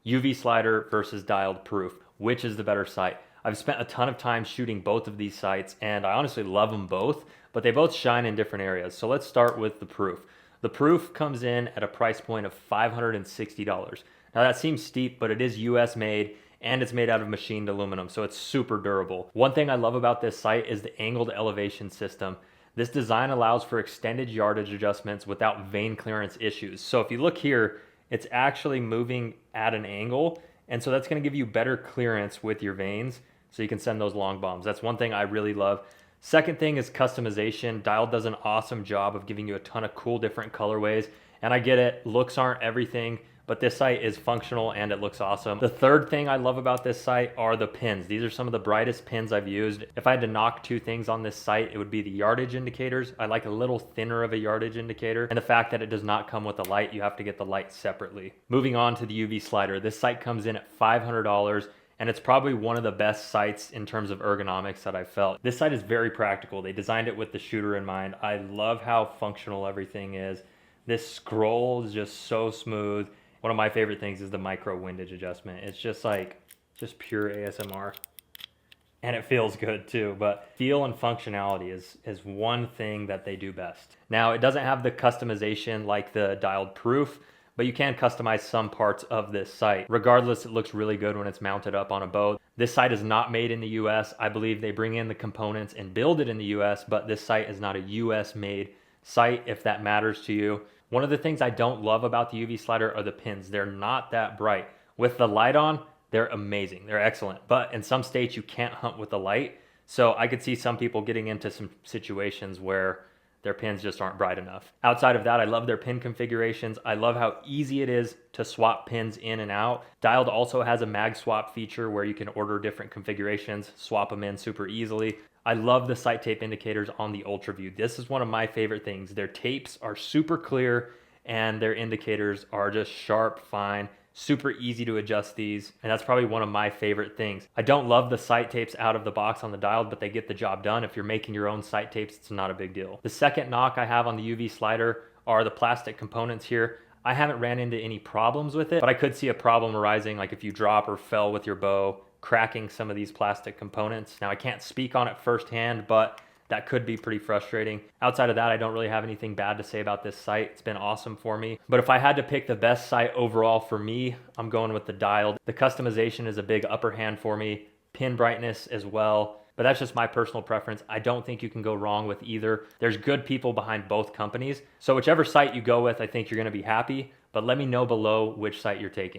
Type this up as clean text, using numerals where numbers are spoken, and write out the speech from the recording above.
UV slider versus dialed proof. Which is the better sight? I've spent a ton of time shooting both of these sights and I honestly love them both, but they both shine in different areas. So let's start with the Pruf. The Pruf comes in at a price point of $560. Now that seems steep, but it is US made and it's made out of machined aluminum, so it's super durable. One thing I love about this sight is the angled elevation system. This design allows for extended yardage adjustments without vane clearance issues. So if you look here, it's actually moving at an angle, and so that's going to give you better clearance with your vanes so you can send those long bombs. That's one thing I really love. Second thing is customization. Dial does an awesome job of giving you a ton of cool different colorways, and I get it, looks aren't everything, but this sight is functional and it looks awesome. The third thing I love about this sight are the pins. These are some of the brightest pins I've used. If I had to knock two things on this sight, it would be the yardage indicators. I like a little thinner of a yardage indicator, and the fact that it does not come with a light. You have to get the light separately. Moving on to the UV slider. This sight comes in at $500, and it's probably one of the best sights in terms of ergonomics that I've felt. This sight is very practical. They designed it with the shooter in mind. I love how functional everything is. This scroll is just so smooth. One of my favorite things is the micro windage adjustment. It's just like, just pure ASMR. And it feels good too, but feel and functionality is one thing that they do best. Now, it doesn't have the customization like the dialed Proof, but you can customize some parts of this sight. Regardless, it looks really good when it's mounted up on a bow. This sight is not made in the US. I believe they bring in the components and build it in the US, but this sight is not a US made sight, if that matters to you. One of the things I don't love about the UV slider are the pins. They're not that bright. With the light on, they're amazing. They're excellent. But in some states, you can't hunt with the light. So I could see some people getting into some situations where their pins just aren't bright enough. Outside of that, I love their pin configurations. I love how easy it is to swap pins in and out. Dialed also has a mag swap feature where you can order different configurations, swap them in super easily. I love the sight tape indicators on the Ultra View. This is one of my favorite things. Their tapes are super clear and their indicators are just sharp, fine, super easy to adjust these. And that's probably one of my favorite things. I don't love the sight tapes out of the box on the Dialed, but they get the job done. If you're making your own sight tapes, it's not a big deal. The second knock I have on the UV slider are the plastic components here. I haven't ran into any problems with it, but I could see a problem arising, like if you drop or fell with your bow, cracking some of these plastic components. Now I can't speak on it firsthand, but that could be pretty frustrating. Outside of that, I don't really have anything bad to say about this sight. It's been awesome for me. But if I had to pick the best sight overall for me, I'm going with the Dialed. The customization is a big upper hand for me. Pin brightness as well. But that's just my personal preference. I don't think you can go wrong with either. There's good people behind both companies. So whichever sight you go with, I think you're gonna be happy. But let me know below which sight you're taking.